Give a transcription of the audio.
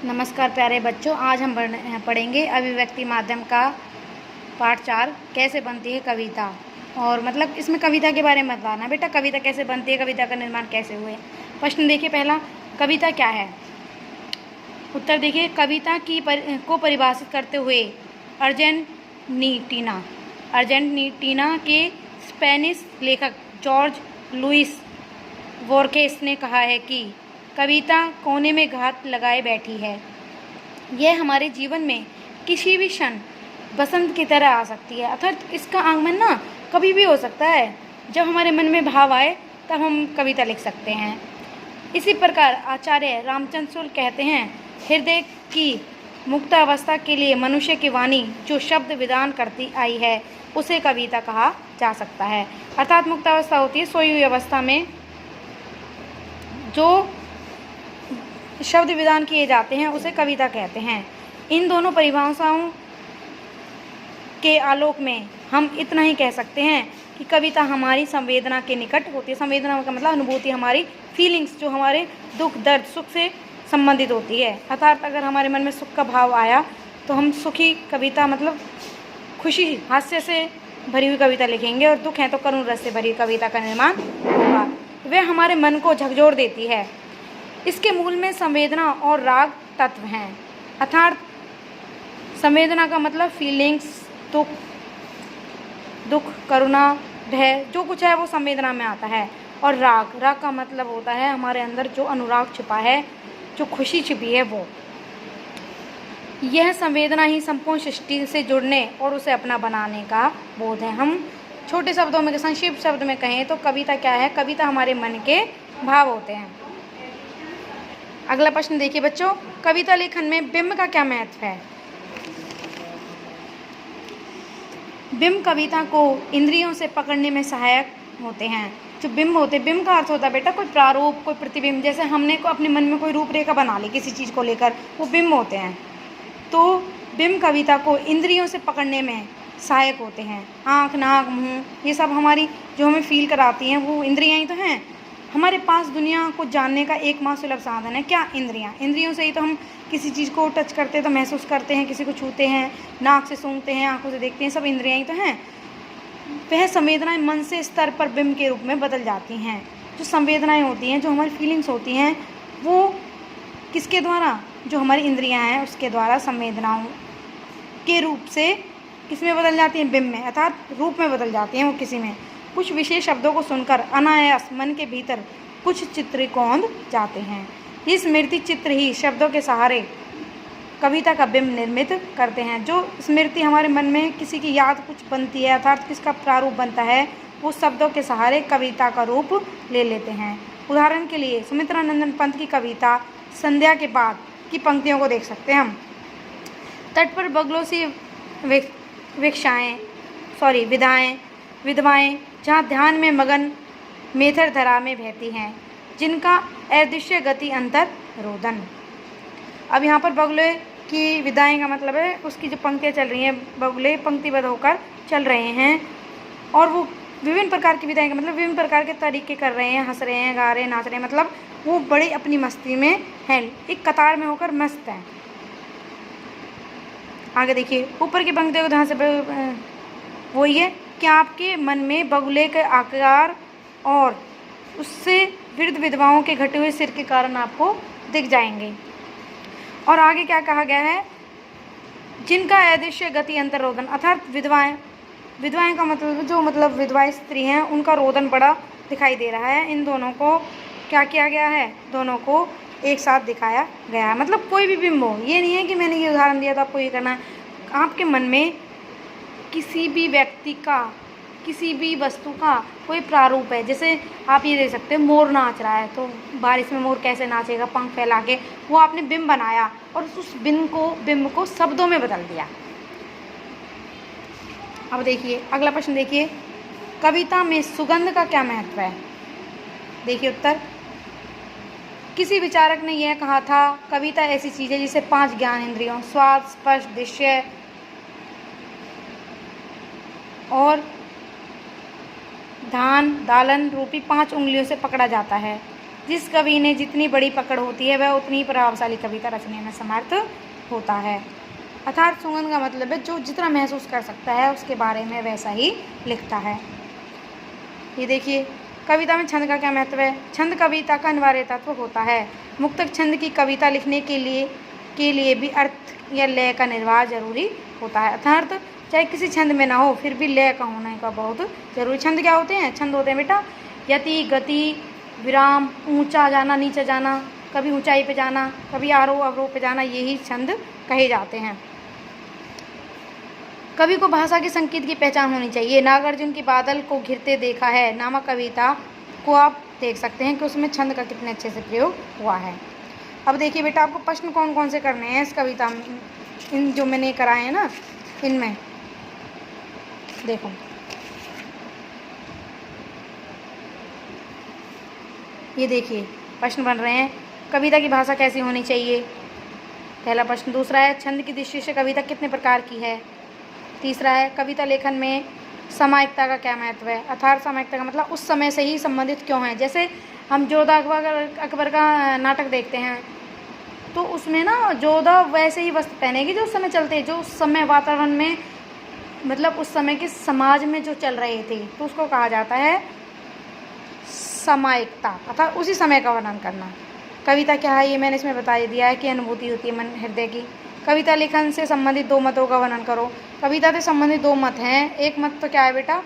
नमस्कार प्यारे बच्चों, आज हम पढ़ेंगे अभिव्यक्ति माध्यम का पाठ 4 कैसे बनती है कविता। और मतलब इसमें कविता के बारे में बताना बेटा, कविता कैसे बनती है, कविता का निर्माण कैसे हुए। प्रश्न देखिए पहला, कविता क्या है। उत्तर देखिए, कविता को परिभाषित करते हुए अर्जेंटीना के स्पेनिश लेखक जॉर्ज लुइस बोर्खेस ने कहा है कि कविता कोने में घात लगाए बैठी है। यह हमारे जीवन में किसी भी क्षण बसंत की तरह आ सकती है, अर्थात इसका आगमन ना कभी भी हो सकता है। जब हमारे मन में भाव आए तब हम कविता लिख सकते हैं। इसी प्रकार आचार्य रामचंद्र शुक्ल कहते हैं, हृदय की मुक्त अवस्था के लिए मनुष्य की वाणी जो शब्द विधान करती आई है उसे कविता कहा जा सकता है। अर्थात मुक्त अवस्था होती है सोई हुई अवस्था में जो शब्द विधान किए जाते हैं उसे कविता कहते हैं। इन दोनों परिभाषाओं के आलोक में हम इतना ही कह सकते हैं कि कविता हमारी संवेदना के निकट होती है। संवेदना का मतलब अनुभूति, हमारी फीलिंग्स जो हमारे दुख दर्द सुख से संबंधित होती है। अर्थात अगर हमारे मन में सुख का भाव आया तो हम सुखी कविता मतलब खुशी हास्य से भरी हुई कविता लिखेंगे, और दुख है तो करुण रस से भरी कविता का निर्माण होगा। वह हमारे मन को झकझोर देती है। इसके मूल में संवेदना और राग तत्व हैं। अर्थात संवेदना का मतलब फीलिंग्स, दुख करुणा भय जो कुछ है वो संवेदना में आता है। और राग का मतलब होता है हमारे अंदर जो अनुराग छिपा है, जो खुशी छिपी है वो। यह संवेदना ही संपूर्ण सृष्टि से जुड़ने और उसे अपना बनाने का बोध है। हम छोटे शब्दों में, संक्षिप्त शब्द में कहें तो कविता क्या है। कविता हमारे मन के भाव होते हैं। अगला प्रश्न देखिए बच्चों, कविता लेखन में बिंब का क्या महत्व है। बिंब कविता को इंद्रियों से पकड़ने में सहायक होते हैं। जो बिंब होते हैं, बिंब का अर्थ होता है बेटा कोई प्रारूप, कोई प्रतिबिंब। जैसे हमने को अपने मन में कोई रूपरेखा बना ली किसी चीज़ को लेकर, वो बिंब होते हैं। तो बिंब कविता को इंद्रियों से पकड़ने में सहायक होते हैं। आँख, नाक, मुँह, ये सब हमारी जो हमें फील कराती हैं वो इंद्रियाँ ही तो हैं। हमारे पास दुनिया को जानने का एकमात्र सुलभ साधन है क्या, इंद्रियाँ। इंद्रियों से ही तो हम किसी चीज़ को टच करते हैं तो महसूस करते हैं, किसी को छूते हैं, नाक से सूंघते हैं, आँखों से देखते हैं, सब इंद्रियाँ ही तो हैं। वह संवेदनाएं मन से स्तर पर बिंब के रूप में बदल जाती हैं। जो संवेदनाएं होती हैं, जो हमारी फीलिंग्स होती हैं, वो किसके द्वारा, जो हमारी इंद्रियाँ हैं उसके द्वारा संवेदनाओं के रूप से किस में बदल जाती हैं, बिंब में, अर्थात रूप में बदल जाती हैं वो किसी में। कुछ विशेष शब्दों को सुनकर अनायास मन के भीतर कुछ चित्र कौंध जाते हैं। ये स्मृति चित्र ही शब्दों के सहारे कविता का बिंब निर्मित करते हैं। जो स्मृति हमारे मन में किसी की याद कुछ बनती है, अर्थात किसका प्रारूप बनता है, वो शब्दों के सहारे कविता का रूप ले लेते हैं। उदाहरण के लिए सुमित्रानंदन पंत की कविता संध्या के बाद की पंक्तियों को देख सकते हैं हम। तट पर बगलों से विधवाएं जहाँ ध्यान में मगन मेथर धरा में बहती हैं, जिनका अदृश्य गति अंतर रोदन। अब यहाँ पर बगुले की विदाएं का मतलब है उसकी जो पंक्तियाँ चल रही हैं, बगुले पंक्तिबद्ध होकर चल रहे हैं और वो विभिन्न प्रकार की विदाएं का मतलब विभिन्न प्रकार के तरीके कर रहे हैं, हंस रहे हैं, गा रहे हैं, नाच रहे हैं, मतलब वो बड़े अपनी मस्ती में हैं, एक कतार में होकर मस्त हैं। आगे देखिए, ऊपर की पंक्तियों को ध्यान से वही है कि आपके मन में बगुले के आकार और उससे वृद्ध विधवाओं के घटे हुए सिर के कारण आपको दिख जाएंगे। और आगे क्या कहा गया है, जिनका अदृश्य गति अंतर रोदन, अर्थात विधवाएं का मतलब जो मतलब विधवा स्त्री हैं उनका रोदन बड़ा दिखाई दे रहा है। इन दोनों को क्या किया गया है, दोनों को एक साथ दिखाया गया है। मतलब कोई भी बिंब हो, ये नहीं है कि मैंने ये उदाहरण दिया तो आपको ये करना है। आपके मन में किसी भी व्यक्ति का, किसी भी वस्तु का कोई प्रारूप है। जैसे आप ये देख सकते हैं मोर नाच रहा है, तो बारिश में मोर कैसे नाचेगा, पंख फैला के, वो आपने बिंब बनाया और उस बिंब को शब्दों में बदल दिया। अब देखिए अगला प्रश्न देखिए, कविता में सुगंध का क्या महत्व है। देखिए उत्तर, किसी विचारक ने यह कहा था, कविता ऐसी चीज़ है जिसे 5 ज्ञान इंद्रियों स्वाद, स्पर्श, दृश्य और दालन रूपी 5 उंगलियों से पकड़ा जाता है। जिस कवि ने जितनी बड़ी पकड़ होती है वह उतनी प्रभावशाली कविता रचने में समर्थ होता है। अर्थात सुगंध का मतलब है जो जितना महसूस कर सकता है उसके बारे में वैसा ही लिखता है। ये देखिए, कविता में छंद का क्या महत्व है। छंद कविता का अनिवार्य तत्व होता है। मुक्तक छंद की कविता लिखने के लिए भी अर्थ या लय का निर्वाह जरूरी होता है। अर्थात चाहे किसी छंद में ना हो फिर भी लय का होने का बहुत जरूरी। छंद क्या होते हैं? छंद होते हैं बेटा यति, गति, विराम, ऊंचा जाना, नीचे जाना, कभी ऊंचाई पे जाना, कभी आरोह अवरोह पे जाना, यही छंद कहे जाते हैं। कवि को भाषा के संकेत की पहचान होनी चाहिए। नागार्जुन की बादल को घिरते देखा है नामक कविता को आप देख सकते हैं कि उसमें छंद का कितने अच्छे से प्रयोग हुआ है। अब देखिए बेटा, आपको प्रश्न कौन कौन से करने हैं इस कविता में, इन जो मैंने कराए हैं ना, इनमें देखो। ये देखिए प्रश्न बन रहे हैं, कविता की भाषा कैसी होनी चाहिए, पहला प्रश्न। दूसरा है छंद की दृष्टि से कविता कितने प्रकार की है। तीसरा है कविता लेखन में सामयिकता का क्या महत्व है। अर्थात सामयिकता का मतलब उस समय से ही संबंधित क्यों है। जैसे हम जोधा अकबर का नाटक देखते हैं तो उसमें ना जोधा वैसे ही वस्त्र पहनेगी जो उस समय चलते, जो उस समय वातावरण में, मतलब उस समय के समाज में जो चल रहे थे, तो उसको कहा जाता है सामयिकता, अर्थात उसी समय का वर्णन करना। कविता क्या है ये मैंने इसमें बता दिया है कि अनुभूति होती है मन हृदय की। कविता लेखन से संबंधित दो मतों का वर्णन करो। कविता से संबंधित दो मत हैं। एक मत तो क्या है बेटा,